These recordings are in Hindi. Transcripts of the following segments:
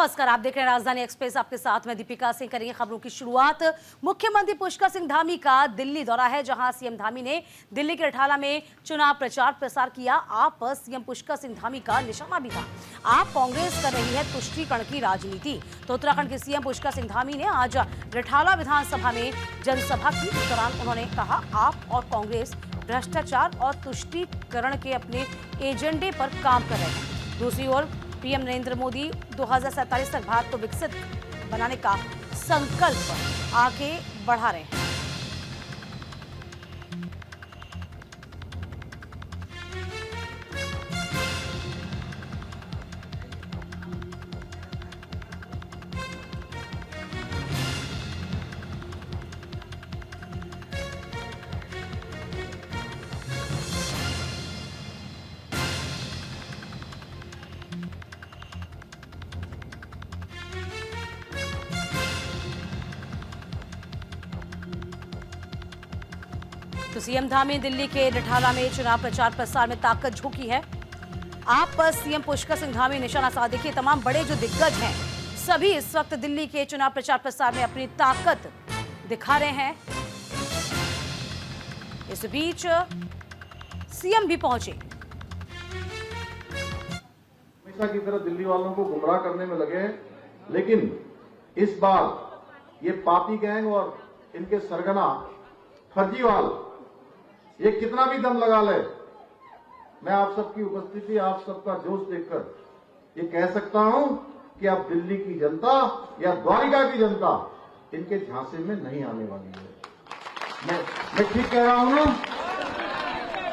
नमस्कार, आप देख रहे हैं राजधानी एक्सप्रेस। आपके साथ मैं दीपिका सिंह। करेंगे खबरों की शुरुआत। मुख्यमंत्री पुष्कर सिंह धामी का दिल्ली दौरा है, जहां सीएम धामी ने दिल्ली के रिठाला में चुनाव प्रचार प्रसार किया। आप पर सीएम पुष्कर सिंह धामी का निशाना भी था। आप कांग्रेस कर रही है तुष्टीकरण की राजनीति, तो उत्तराखंड के सीएम पुष्कर सिंह धामी ने आज रिठाला विधानसभा में जनसभा की। इस दौरान उन्होंने कहा, आप और कांग्रेस भ्रष्टाचार और तुष्टीकरण के अपने एजेंडे पर काम कर रहे हैं। दूसरी ओर पीएम नरेंद्र मोदी 2047 तक भारत को विकसित बनाने का संकल्प आगे बढ़ा रहे हैं। तो सीएम धामी दिल्ली के रिठाला में चुनाव प्रचार प्रसार में ताकत झोंकी है। आप पर सीएम पुष्कर सिंह धामी निशाना साधा। देखिए, तमाम बड़े जो दिग्गज हैं सभी इस वक्त दिल्ली के चुनाव प्रचार प्रसार में अपनी ताकत दिखा रहे हैं। इस बीच सीएम भी पहुंचे। हमेशा की तरह दिल्ली वालों को गुमराह करने में लगे हैं, लेकिन इस बार ये पापी गैंग और इनके सरगना फर्जीवाल ये कितना भी दम लगा ले, मैं आप सबकी उपस्थिति, आप सबका जोश देखकर ये कह सकता हूं कि अब दिल्ली की जनता या द्वारिका की जनता इनके झांसे में नहीं आने वाली है। मैं ठीक कह रहा हूं ना?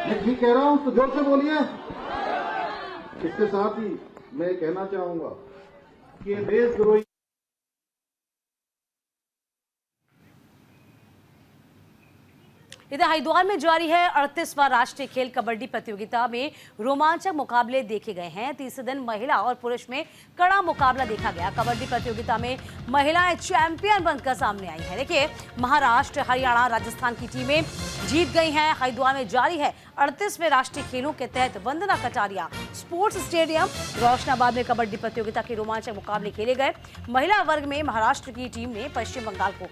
मैं ठीक कह रहा हूं तो जोर से बोलिए। इसके साथ ही मैं कहना चाहूंगा कि ये देशद्रोही इधर हरिद्वार में जारी है 38वां राष्ट्रीय खेल कबड्डी प्रतियोगिता में रोमांचक मुकाबले देखे गए हैं। तीसरे दिन महिला और पुरुष में कड़ा मुकाबला देखा गया। कबड्डी प्रतियोगिता में महिलाएं चैंपियन बनकर सामने आई हैं। देखिए, महाराष्ट्र, हरियाणा, राजस्थान की टीमें जीत गई हैं। हरिद्वार में जारी है 38वें राष्ट्रीय खेलों के तहत वंदना कटारिया स्पोर्ट्स स्टेडियम रोशनाबाद में कबड्डी प्रतियोगिता के रोमांचक मुकाबले खेले गए। महिला वर्ग में महाराष्ट्र की टीम ने पश्चिम बंगाल को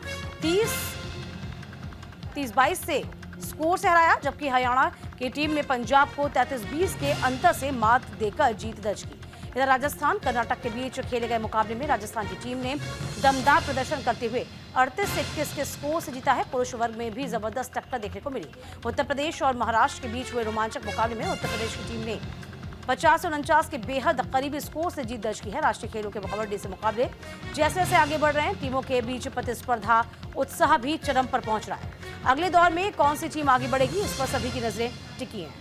30-22 से स्कोर से हराया, जबकि हरियाणा की टीम ने पंजाब को 33-20 के अंतर से मात देकर जीत दर्ज की। इधर राजस्थान कर्नाटक के बीच खेले गए मुकाबले में राजस्थान की टीम ने दमदार प्रदर्शन करते हुए 38-21 के स्कोर से जीता है। पुरुष वर्ग में भी जबरदस्त टक्कर देखने को मिली। उत्तर प्रदेश और महाराष्ट्र के बीच हुए रोमांचक मुकाबले में उत्तर प्रदेश की टीम ने 50-49 के बेहद करीबी स्कोर से जीत दर्ज की है। राष्ट्रीय खेलों के कबड्डी से मुकाबले जैसे जैसे आगे बढ़ रहे हैं, टीमों के बीच प्रतिस्पर्धा उत्साह भी चरम पर पहुंच रहा है। अगले दौर में कौन सी टीम आगे बढ़ेगी, इस पर सभी की नजरें टिकी हैं।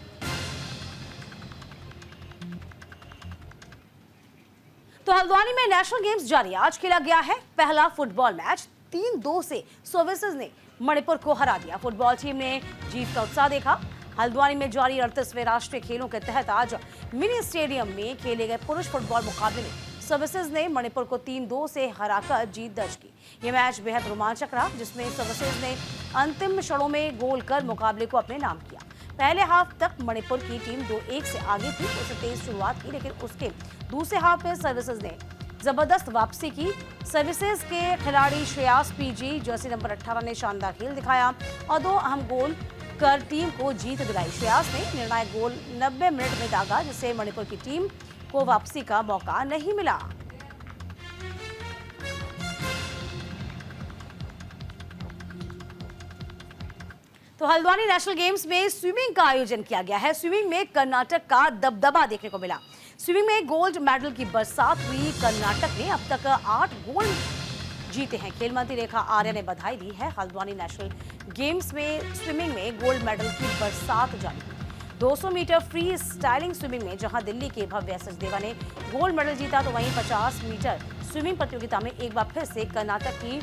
तो हल्द्वानी में नेशनल गेम्स जारी। आज खेला गया है पहला फुटबॉल मैच। 3-2 से सर्विसेज ने मणिपुर को हरा दिया। फुटबॉल टीम ने जीत का उत्साह देखा। हल्द्वानी में जारी 38वें राष्ट्रीय खेलों के तहत आज मिनी स्टेडियम में खेले गए पुरुष फुटबॉल मुकाबले में सर्विसेज ने मणिपुर को 3-2 से हराकर जीत दर्ज की। यह मैच बेहद रोमांचक रहा, जिसमें सर्विसेज ने अंतिम क्षणों में गोल कर मुकाबले को अपने नाम किया। पहले हाफ तक मणिपुर की टीम 2-1 से आगे थी। उसने तेज शुरुआत की, लेकिन उसके दूसरे हाफ में सर्विसेज ने जबरदस्त वापसी की। सर्विसेज के खिलाड़ी श्रेयास पीजी जर्सी नंबर 18 ने शानदार खेल दिखाया और 2 अहम गोल कर टीम को जीत दिलाई। श्रेयास ने निर्णायक गोल 90 मिनट में दागा, जिससे मणिपुर की टीम को वापसी का मौका नहीं मिला। तो हल्द्वानी नेशनल गेम्स में स्विमिंग का आयोजन किया गया है। स्विमिंग में कर्नाटक का दबदबा देखने को मिला। स्विमिंग में गोल्ड मेडल की बरसात हुई। कर्नाटक ने अब तक 8 गोल्ड जीते हैं। खेल मंत्री रेखा आर्या ने बधाई दी है। हल्द्वानी नेशनल गेम्स में स्विमिंग में गोल्ड मेडल की बरसात जारी। 200 मीटर फ्री स्टाइलिंग स्विमिंग में जहां दिल्ली के भव्य सचदेवा ने गोल्ड मेडल जीता, तो वहीं 50 मीटर स्विमिंग प्रतियोगिता में एक बार फिर से कर्नाटक की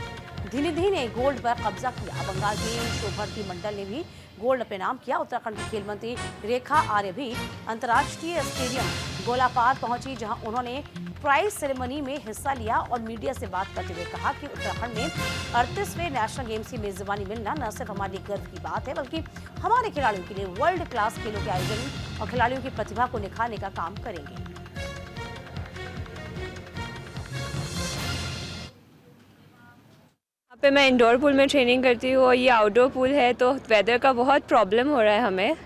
धिनिधि ने गोल्ड पर कब्जा किया। बंगाल की शोभर्ती मंडल ने भी गोल्ड अपने नाम किया। उत्तराखंड की खेल मंत्री रेखा आर्य भी अंतर्राष्ट्रीय स्टेडियम गोलापार पहुंची, जहां उन्होंने प्राइज सेरेमनी में हिस्सा लिया और मीडिया से बात करते हुए कहा कि उत्तराखंड में 38वें नेशनल गेम्स की मेजबानी मिलना न सिर्फ हमारे लिए गर्व की बात है, बल्कि हमारे खिलाड़ियों के लिए वर्ल्ड क्लास खेलों के आयोजन और खिलाड़ियों की प्रतिभा को निखारने का काम करेंगे। पे मैं इंडोर पूल में ट्रेनिंग करती हूँ और ये आउटडोर पूल है, तो वेदर का बहुत प्रॉब्लम हो रहा है हमें।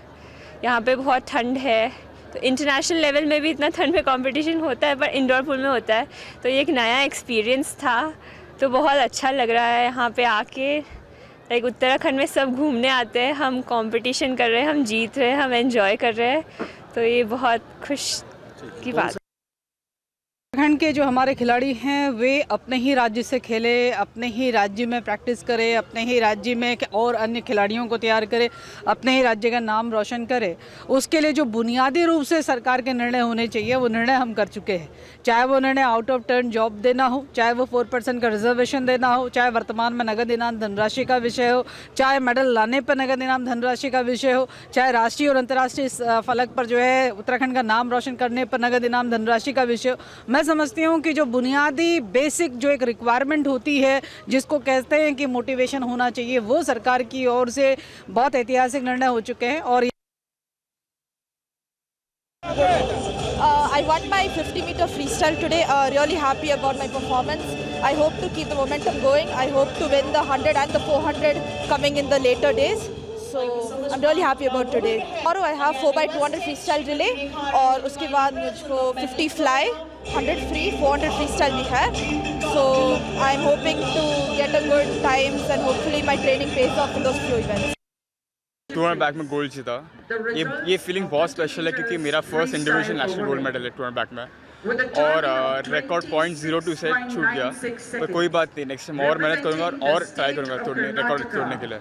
यहाँ पे बहुत ठंड है, तो इंटरनेशनल लेवल में भी इतना ठंड में कंपटीशन होता है, पर इंडोर पूल में होता है, तो ये एक नया एक्सपीरियंस था, तो बहुत अच्छा लग रहा है यहाँ पे आके। लाइक उत्तराखंड में सब घूमने आते हैं, हम कंपटीशन कर रहे हैं, हम जीत रहे हैं, हम एंजॉय कर रहे हैं, तो ये बहुत खुश की बात। उत्तराखंड के जो हमारे खिलाड़ी हैं वे अपने ही राज्य से खेले, अपने ही राज्य में प्रैक्टिस करें, अपने ही राज्य में और अन्य खिलाड़ियों को तैयार करें, अपने ही राज्य का नाम रोशन करें। उसके लिए जो बुनियादी रूप से सरकार के निर्णय होने चाहिए वो निर्णय हम कर चुके हैं। चाहे वो निर्णय आउट ऑफ टर्न जॉब देना हो, चाहे वो 4% का रिजर्वेशन देना हो, चाहे वर्तमान में नगद इनाम धनराशि का विषय हो, चाहे मेडल लाने पर नगद इनाम धनराशि का विषय हो, चाहे राष्ट्रीय और अंतर्राष्ट्रीय फलक पर जो है उत्तराखंड का नाम रोशन करने पर नगद इनाम धनराशि का विषय हो। मैं समझती हूँ कि जो बुनियादी बेसिक जो एक रिक्वायरमेंट होती है, जिसको कहते हैं कि मोटिवेशन होना चाहिए, वो सरकार की ओर से बहुत ऐतिहासिक निर्णय हो चुके हैं। और I won my 50-meter freestyle today. Really happy about my performance. I hope to keep the momentum going. I hope to win the 100 and the 400 coming in the later days. So I'm really happy about today. Tomorrow I have 4x200 freestyle relay और उसके बाद मुझको 50 fly, 100 free, 400 freestyle भी है. So I'm hoping to get a good times and hopefully my training pays off in those few events. Tournament back में गोल्ड जीता। ये फीलिंग बहुत स्पेशल है क्योंकि मेरा first individual national gold medal है टूर्नामेंट बैक में, और रिकॉर्ड 0.02 से छूट गया, पर कोई बात नहीं, नेक्स्ट टाइम और मेहनत करूँगा और ट्राई करूँगा रिकॉर्ड तोड़ने के लिए।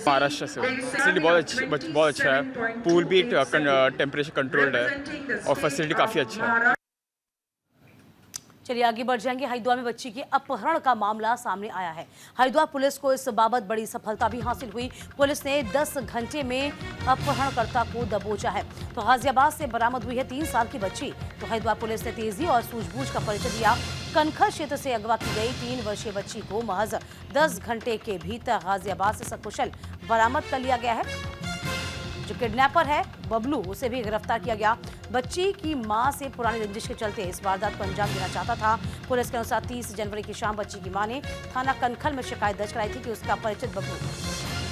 महाराष्ट्र से फैसिलिटी बहुत अच्छा है, पूल भी टेम्परेचर कंट्रोल्ड है और फैसिलिटी काफ़ी अच्छा है। चलिए आगे बढ़ जाएंगे। हरिद्वार में बच्ची के अपहरण का मामला सामने आया है। हरिद्वार पुलिस को इस बाबत बड़ी सफलता भी हासिल हुई। पुलिस ने 10 घंटे में अपहरणकर्ता को दबोचा है। तो गाजियाबाद से बरामद हुई है 3 साल की बच्ची। तो हरिद्वार पुलिस ने तेजी और सूझबूझ का परिचय दिया। कनखल क्षेत्र से अगवा की गई 3 वर्षीय बच्ची को महज 10 घंटे के भीतर गाजियाबाद से सकुशल बरामद कर लिया गया है। जो किडनैपर है बबलू, उसे भी गिरफ्तार किया गया। बच्ची की मां से पुरानी रंजिश के चलते इस वारदात को अंजाम देना चाहता था। पुलिस के अनुसार 30 जनवरी की शाम बच्ची की मां ने थाना कनखल में शिकायत दर्ज कराई थी कि उसका परिचित बबलू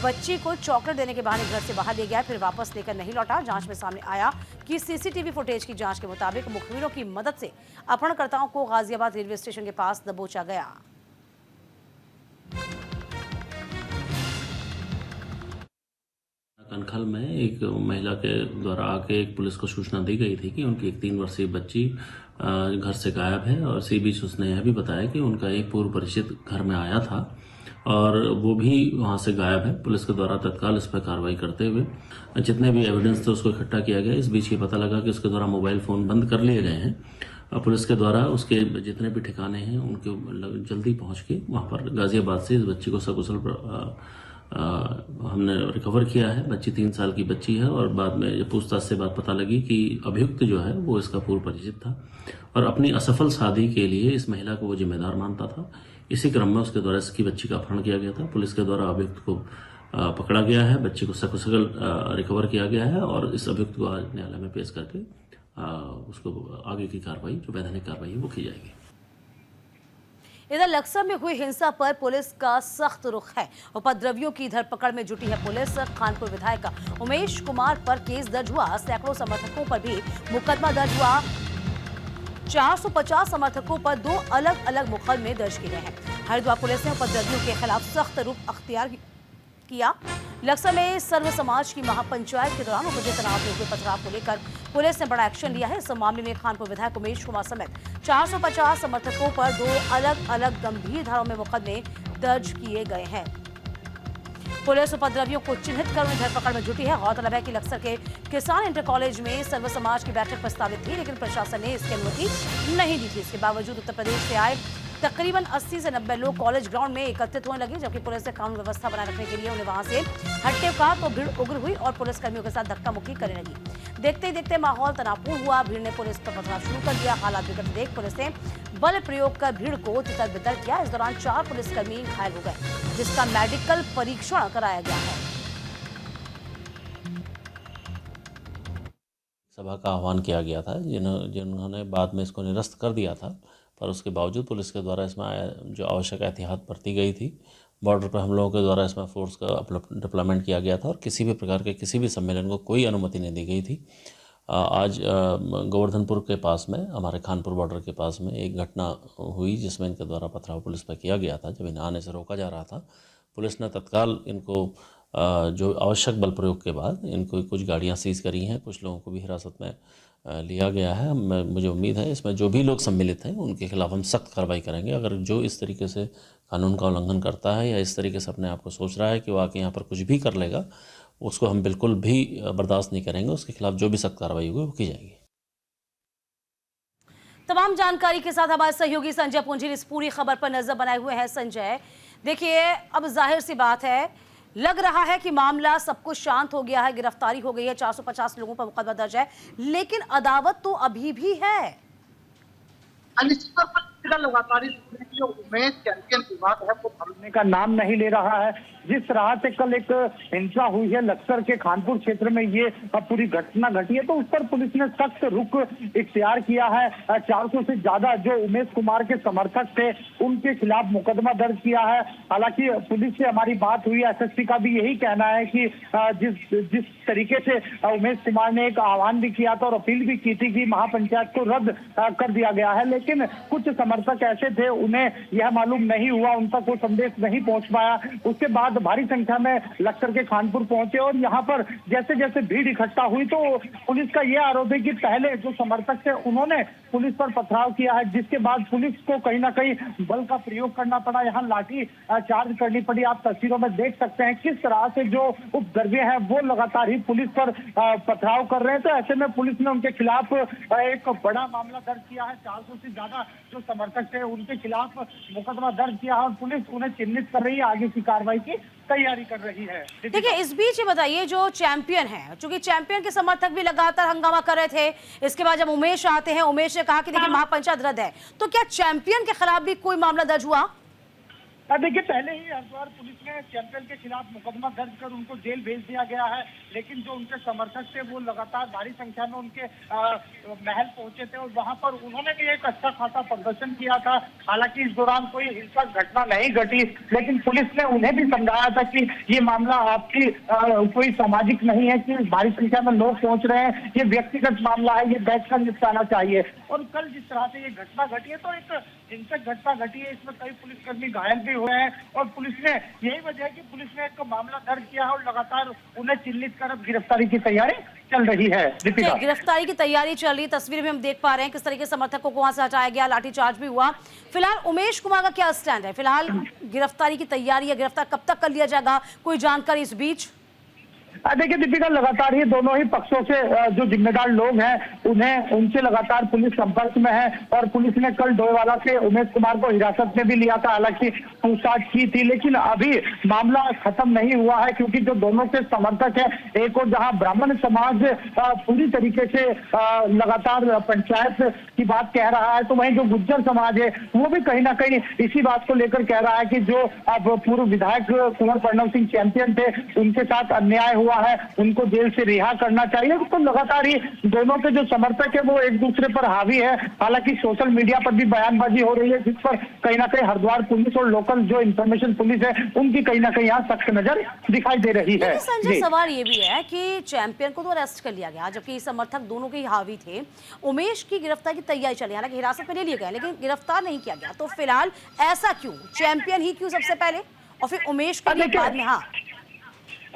बच्ची को चॉकलेट देने के बहाने घर से बाहर ले गया, फिर वापस लेकर नहीं लौटा। जांच में सामने आया कि सीसीटीवी फुटेज की जांच के मुताबिक मुखबिरों की मदद से अपहरणकर्ताओं को गाजियाबाद रेलवे स्टेशन के पास दबोचा गया। कनखल में एक महिला के द्वारा आके एक पुलिस को सूचना दी गई थी कि उनकी एक 3 वर्षीय बच्ची घर से गायब है, और इसी बीच उसने यह भी बताया कि उनका एक पूर्व परिचित घर में आया था और वो भी वहां से गायब है। पुलिस के द्वारा तत्काल इस पर कार्रवाई करते हुए जितने भी एविडेंस थे उसको इकट्ठा किया गया। इस बीच ये पता लगा कि उसके द्वारा मोबाइल फोन बंद कर लिए गए हैं। पुलिस के द्वारा उसके जितने भी ठिकाने हैं उनके जल्दी पहुंच के वहां पर गाजियाबाद से इस बच्ची को सकुशल हमने रिकवर किया है। बच्ची 3 साल की बच्ची है और बाद में ये पूछताछ से बात पता लगी कि अभियुक्त जो है वो इसका पूर्व परिचित था और अपनी असफल शादी के लिए इस महिला को वो जिम्मेदार मानता था। इसी क्रम में उसके द्वारा इसकी बच्ची का अपहरण किया गया था। पुलिस के द्वारा अभियुक्त को पकड़ा गया है, बच्ची को सकुशल रिकवर किया गया है और इस अभियुक्त को आज न्यायालय में पेश करके उसको आगे की कार्रवाई जो वैधानिक कार्रवाई है वो की जाएगी। इधर लक्सर में हुई हिंसा पर पुलिस का सख्त रुख है। उपद्रवियों की धरपकड़ में जुटी है पुलिस। खानपुर विधायक उमेश कुमार पर केस दर्ज हुआ। सैकड़ों समर्थकों पर भी मुकदमा दर्ज हुआ। 450 समर्थकों पर 2 अलग अलग मुकदमे दर्ज किए गए हैं। हरिद्वार पुलिस ने उपद्रवियों के खिलाफ सख्त रुख अख्तियार किया। लक्सर में सर्व समाज की महापंचायत के दौरान उपजे तनाव में हुए पथराव को लेकर पुलिस ने बड़ा एक्शन लिया है। इस मामले में खानपुर विधायक उमेश कुमार समेत 450 समर्थकों पर 2 अलग अलग गंभीर धाराओं में मुकदमे दर्ज किए गए हैं। पुलिस उपद्रवियों को चिन्हित कर उन्हें धरपकड़ में जुटी है। गौरतलब है कि लक्सर के किसान इंटर कॉलेज में सर्व समाज की बैठक प्रस्तावित थी, लेकिन प्रशासन ने इसकी अनुमति नहीं दी थी। इसके बावजूद उत्तर प्रदेश से आए तकरीबन 80 से 90 लोग कॉलेज ग्राउंड में एकत्रित होने लगे, जबकि पुलिस ने कानून व्यवस्था बनाए रखने के लिए उन्हें वहां से हटने कहा तो भीड़ उग्र हुई और पुलिसकर्मियों के साथ धक्का मुक्की करने लगी। देखते ही देखते माहौल तनावपूर्ण हुआ। भीड़ ने पुलिस पर पथराव शुरू कर दिया। हालात बिगड़ते देख पुलिस ने बल प्रयोग कर भीड़ को तितर बितर किया। इस दौरान 4 पुलिसकर्मी घायल हो गए, जिसका मेडिकल परीक्षण कराया गया है। सभा का आह्वान किया गया था जिन्होंने बाद में इसको निरस्त कर दिया था, पर उसके बावजूद पुलिस के द्वारा इसमें जो आवश्यक एहतियात बरती गई थी बॉर्डर पर हम लोगों के द्वारा इसमें फोर्स का डिप्लॉयमेंट किया गया था और किसी भी प्रकार के किसी भी सम्मेलन को कोई अनुमति नहीं दी गई थी। आज गोवर्धनपुर के पास में, हमारे खानपुर बॉर्डर के पास में एक घटना हुई जिसमें इनके द्वारा पथराव पुलिस पर किया गया था। जब इन्हें आने से रोका जा रहा था, पुलिस ने तत्काल इनको जो आवश्यक बल प्रयोग के बाद इनको कुछ गाड़ियां सीज करी हैं, कुछ लोगों को भी हिरासत में लिया गया है। मुझे उम्मीद है इसमें जो भी लोग सम्मिलित हैं उनके खिलाफ हम सख्त कार्रवाई करेंगे। अगर जो इस तरीके से कानून का उल्लंघन करता है या इस तरीके से अपने आप को सोच रहा है कि वो आके यहाँ पर कुछ भी कर लेगा, उसको हम बिल्कुल भी बर्दाश्त नहीं करेंगे। उसके खिलाफ जो भी सख्त कार्रवाई होगी वो की जाएगी। तमाम जानकारी के साथ हमारे सहयोगी संजय पुंजीर इस पूरी खबर पर नजर बनाए हुए हैं। संजय, देखिए अब जाहिर सी बात है, लग रहा है कि मामला सब कुछ शांत हो गया है, गिरफ्तारी हो गई है, 450 लोगों पर मुकदमा दर्ज है, लेकिन अदावत तो अभी भी है। निश्चित तौर पर लगातार जो उमेश चैंपियन की बात है वो थमने का नाम नहीं ले रहा है। जिस तरह से कल एक हिंसा हुई है लक्सर के खानपुर क्षेत्र में, ये पूरी घटना घटी है, तो उस पर पुलिस ने सख्त रुख इख्तियार किया है। 400 से ज्यादा जो उमेश कुमार के समर्थक थे उनके खिलाफ मुकदमा दर्ज किया है। हालांकि पुलिस से हमारी बात हुई, एसएसपी का भी यही कहना है कि जिस तरीके से उमेश कुमार ने एक आह्वान भी किया था और अपील भी की थी कि महापंचायत को रद्द कर दिया गया है, लेकिन कुछ समर्थक ऐसे थे उन्हें यह मालूम नहीं हुआ, उन तक वो संदेश नहीं पहुंच पाया। उसके बाद भारी संख्या में लक्सर के खानपुर पहुंचे और यहाँ पर जैसे जैसे भीड़ इकट्ठा हुई तो पुलिस का यह आरोप है कि पहले जो समर्थक थे उन्होंने पुलिस पर पथराव किया है, जिसके बाद पुलिस को कहीं ना कहीं बल का प्रयोग करना पड़ा, यहाँ लाठी चार्ज करनी पड़ी। आप तस्वीरों में देख सकते हैं किस तरह से जो उपद्रवी हैं वो लगातार ही पुलिस पर पथराव कर रहे हैं। तो ऐसे में पुलिस ने उनके खिलाफ एक बड़ा मामला दर्ज किया है। 400 से ज्यादा जो समर्थक थे उनके खिलाफ मुकदमा दर्ज किया है और पुलिस उन्हें चिन्हित कर रही है, आगे की कार्रवाई की तैयारी कर रही है। देखिए, इस बीच ये बताइए, जो चैंपियन है, चूंकि चैंपियन के समर्थक भी लगातार हंगामा कर रहे थे, इसके बाद जब उमेश आते हैं, उमेश ने कहा कि देखिए महापंचायत रद्द है, तो क्या चैंपियन के खिलाफ भी कोई मामला दर्ज हुआ? देखिए, पहले ही हरिद्वार पुलिस ने चैंपियन के खिलाफ मुकदमा दर्ज कर उनको जेल भेज दिया गया है, लेकिन जो उनके समर्थक थे वो लगातार भारी संख्या में उनके महल पहुंचे थे और वहां पर उन्होंने भी एक अच्छा खासा प्रदर्शन किया था। हालांकि इस दौरान कोई हिंसक घटना नहीं घटी, लेकिन पुलिस ने उन्हें भी समझाया था कि ये मामला आपकी कोई सामाजिक नहीं है कि भारी संख्या में लोग पहुंच रहे हैं, ये व्यक्तिगत मामला है, ये बैठकर निपटाना चाहिए। और कल जिस तरह से ये घटना घटी है तो एक हिंसक घटना घटी है, इसमें कई पुलिसकर्मी घायल भी हुए हैं और पुलिस ने यही वजह है कि पुलिस ने एक मामला दर्ज किया है और लगातार उन्हें चिन्हित कर अब गिरफ्तारी की तैयारी चल रही है। दीपिका, गिरफ्तारी की तैयारी चल रही है, तस्वीर में हम देख पा रहे हैं किस तरीके से समर्थकों को वहां से हटाया गया, लाठीचार्ज भी हुआ। फिलहाल उमेश कुमार का क्या स्टैंड है? फिलहाल गिरफ्तारी की तैयारी या गिरफ्तार कब तक कर लिया जाएगा, कोई जानकारी इस बीच? देखिए दीपिका, लगातार ही दोनों ही पक्षों से जो जिम्मेदार लोग हैं उनसे लगातार पुलिस संपर्क में है और पुलिस ने कल डोईवाला से उमेश कुमार को हिरासत में भी लिया था, हालांकि पूछताछ की थी, लेकिन अभी मामला खत्म नहीं हुआ है क्योंकि जो दोनों के समर्थक है, एक और जहां ब्राह्मण समाज पूरी तरीके से लगातार पंचायत की बात कह रहा है, तो वहीं जो गुज्जर समाज है वो भी कहीं ना कहीं इसी बात को लेकर कह रहा है कि जो अब पूर्व विधायक कुंवर प्रणव सिंह चैंपियन थे उनके साथ अन्याय हुआ है, उनको जेल से रिहा करना चाहिए। तो लगातार ही दोनों के जो समर्थक है वो एक दूसरे पर हावी है। हालांकि सोशल मीडिया पर भी बयानबाजी हो रही है जिस पर कहीं ना कहीं हरिद्वार पुलिस और लोकल जो इंफॉर्मेशन पुलिस है उनकी कहीं ना कहीं यहाँ सख्त नजर दिखाई दे रही है। संजय, सवाल ये भी है कि चैंपियन को तो अरेस्ट कर लिया गया जबकि समर्थक दोनों के हावी थे, उमेश की गिरफ्तारी की तैयारी चली, हालांकि हिरासत में ले लिया गया लेकिन गिरफ्तार नहीं किया गया, तो फिलहाल ऐसा क्यों? चैंपियन ही क्यों सबसे पहले और फिर उमेश के बाद में? हाँ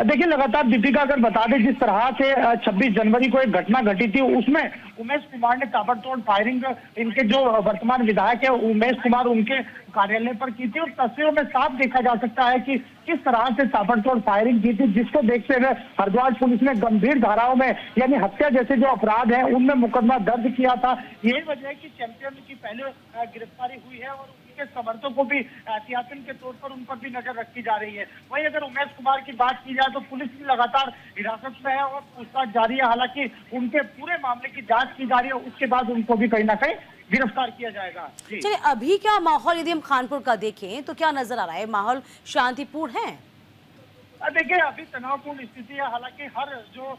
देखिए, लगातार दीपिका अगर बता दें, जिस तरह से 26 जनवरी को एक घटना घटी थी उसमें उमेश कुमार ने ताबड़तोड़ फायरिंग इनके जो वर्तमान विधायक है उमेश कुमार उनके कार्यालय पर की थी और तस्वीरों में साफ देखा जा सकता है कि किस तरह से ताबड़तोड़ फायरिंग की थी, जिसको देखते हुए हरिद्वार पुलिस ने गंभीर धाराओं में यानी हत्या जैसे जो अपराध है उनमें मुकदमा दर्ज किया था। यही वजह है कि चैंपियन की पहले गिरफ्तारी हुई है और उनके समर्थकों को भी एहतियातन के तौर पर उन पर भी नजर रखी जा रही है। वहीं अगर उमेश कुमार की बात की जाए तो पुलिस भी लगातार हिरासत में है और पूछताछ जारी है, हालांकि उनके पूरे मामले की जांच की जा रही है, उसके बाद उनको भी कहीं ना कहीं गिरफ्तार किया जाएगा। चलिए, अभी क्या माहौल यदि हम खानपुर का देखें तो क्या नजर आ रहा है? माहौल शांतिपूर्ण है? देखिए अभी तनावपूर्ण स्थिति है, हालांकि हर जो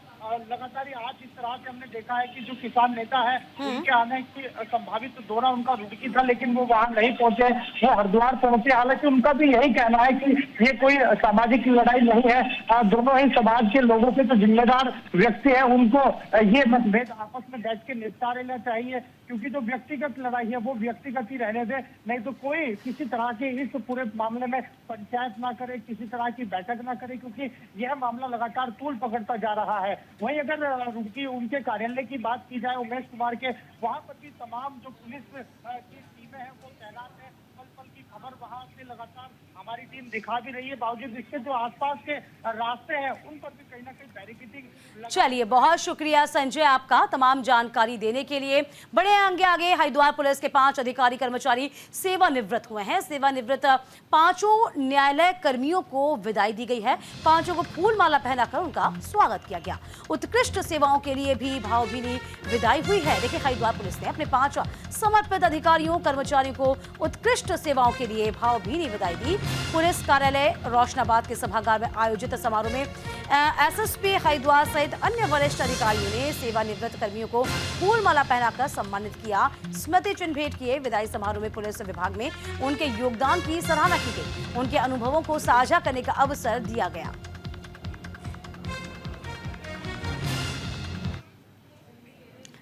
लगातार आज इस तरह से हमने देखा है कि जो किसान नेता है उनके आने की संभावित दौरा उनका रुड़की था, लेकिन वो वहां नहीं पहुंचे, वो हरिद्वार पहुंचे। हालांकि उनका भी यही कहना है कि ये कोई सामाजिक लड़ाई नहीं है, दोनों ही समाज के लोगों के जो जिम्मेदार व्यक्ति है उनको ये मतभेद आपस में बैठ के निपटा लेना चाहिए, क्योंकि जो व्यक्तिगत लड़ाई है वो व्यक्तिगत ही रहने दे, नहीं तो कोई किसी तरह के इस पूरे मामले में पंचायत ना करे, किसी तरह की बैठक ना करे, क्योंकि यह मामला लगातार तूल पकड़ता जा रहा है। वहीं अगर रुड़की उनके कार्यालय की बात की जाए उमेश कुमार के, वहां पर भी तमाम जो पुलिस की टीमें हैं वो तैनात है। पल पल की खबर वहां से लगातार हमारी टीम दिखा भी रही है, बावजूद इसके जो आसपास के रास्ते हैं उन पर भी कहीं ना कहीं बैरिकेडिंग। चलिए, बहुत शुक्रिया संजय आपका तमाम जानकारी देने के लिए। बड़े आगे हरिद्वार पुलिस के 5 अधिकारी कर्मचारी सेवानिवृत्त हुए हैं। सेवानिवृत्त 5 न्यायालय कर्मियों को विदाई दी गई है। 5 को फूल माला पहनाकर उनका स्वागत किया गया। उत्कृष्ट सेवाओं के लिए भी भावभीनी विदाई हुई है। देखिए, हरिद्वार पुलिस ने अपने 5 समर्पित अधिकारियों कर्मचारियों को उत्कृष्ट सेवाओं के लिए भावभीनी विदाई दी। पुलिस कार्यालय रोशनाबाद के सभागार में आयोजित समारोह में एसएसपी हरिद्वार सहित अन्य वरिष्ठ अधिकारियों ने सेवानिवृत्त कर्मियों को फूल माला पहनाकर सम्मानित किया, स्मृति चिन्ह भेंट किए। विदाई समारोह में पुलिस विभाग में उनके योगदान की सराहना की गई, उनके अनुभवों को साझा करने का अवसर दिया गया।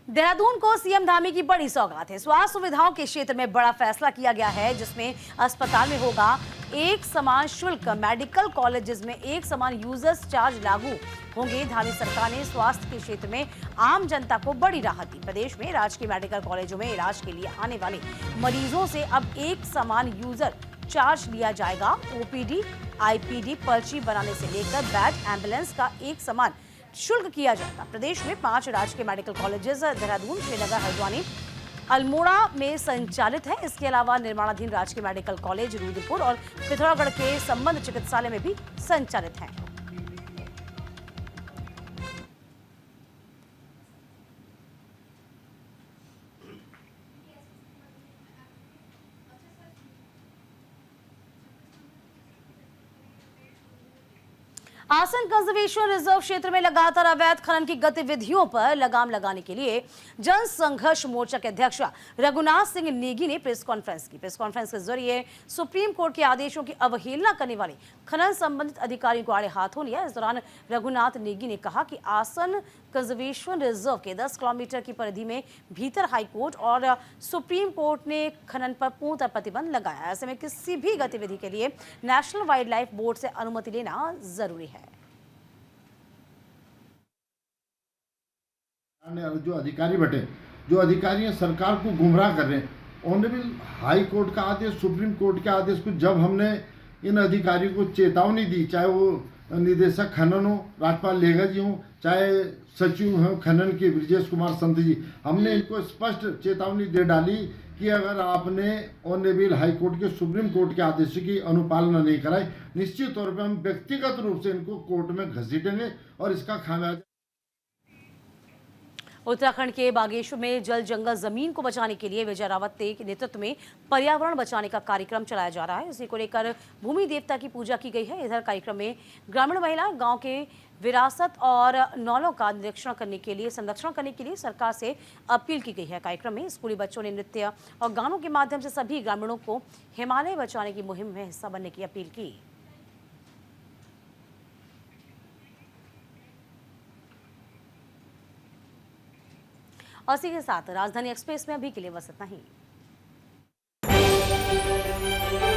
देहरादून को सीएम धामी की बड़ी सौगात है। स्वास्थ्य सुविधाओं के क्षेत्र में बड़ा फैसला किया गया है, जिसमें अस्पताल में होगा एक समान शुल्क, मेडिकल कॉलेजेस में एक समान यूजर्स चार्ज लागू होंगे। धामी सरकार ने स्वास्थ्य के क्षेत्र में आम जनता को बड़ी राहत दी। प्रदेश में राजकीय मेडिकल कॉलेजों में इलाज के लिए आने वाले मरीजों से अब एक समान यूजर चार्ज लिया जाएगा। ओपीडी, आईपीडी पर्ची बनाने से लेकर बेड, एम्बुलेंस का एक समान शुल्क किया जाएगा। प्रदेश में 5 राजकीय मेडिकल कॉलेजेस देहरादून, श्रीनगर, हल्द्वानी, अल्मोड़ा में संचालित है। इसके अलावा निर्माणाधीन राजकीय मेडिकल कॉलेज रुद्रपुर और पिथौरागढ़ के संबंध चिकित्सालय में भी संचालित है। आसन कंजर्वेशन रिजर्व क्षेत्र में लगातार अवैध खनन की गतिविधियों पर लगाम लगाने के लिए जन संघर्ष मोर्चा के अध्यक्ष रघुनाथ सिंह नेगी ने प्रेस कॉन्फ्रेंस की। प्रेस कॉन्फ्रेंस के जरिए सुप्रीम कोर्ट के आदेशों की अवहेलना करने वाले खनन संबंधित अधिकारियों को आड़े हाथों लिया। इस दौरान रघुनाथ नेगी ने कहा कि आसन कंजर्वेशन रिजर्व के 10 किलोमीटर की परिधि में भीतर हाईकोर्ट और सुप्रीम कोर्ट ने खनन पर पूर्णतः प्रतिबंध लगाया। ऐसे में किसी भी गतिविधि के लिए नेशनल वाइल्ड लाइफ बोर्ड से अनुमति लेना जरूरी है। जो अधिकारी बैठे, जो अधिकारी सरकार को गुमराह कर रहे हैं, ऑनरेबल हाई कोर्ट का आदेश, सुप्रीम कोर्ट के आदेश को जब हमने इन अधिकारियों को चेतावनी दी, चाहे वो निदेशक खनन हो राजपाल लेगा जी हो, चाहे सचिव हो खनन के ब्रजेश कुमार संत जी, हमने इनको स्पष्ट चेतावनी दे डाली कि अगर आपने ऑनरेबल हाई कोर्ट के, सुप्रीम कोर्ट के आदेश की अनुपालना नहीं कराई, निश्चित तौर पर हम व्यक्तिगत रूप से इनको कोर्ट में घसीटेंगे और इसका खामियाजा। उत्तराखंड के बागेश्वर में जल जंगल जमीन को बचाने के लिए विजय रावत के नेतृत्व में पर्यावरण बचाने का कार्यक्रम चलाया जा रहा है। इसी को लेकर भूमि देवता की पूजा की गई है। इधर कार्यक्रम में ग्रामीण महिला गांव के विरासत और नौलों का संरक्षण करने के लिए सरकार से अपील की गई है। कार्यक्रम में स्कूली बच्चों ने नृत्य और गानों के माध्यम से सभी ग्रामीणों को हिमालय बचाने की मुहिम में हिस्सा बनने की अपील की। और इसी के साथ राजधानी एक्सप्रेस में अभी के लिए बस इतना ही।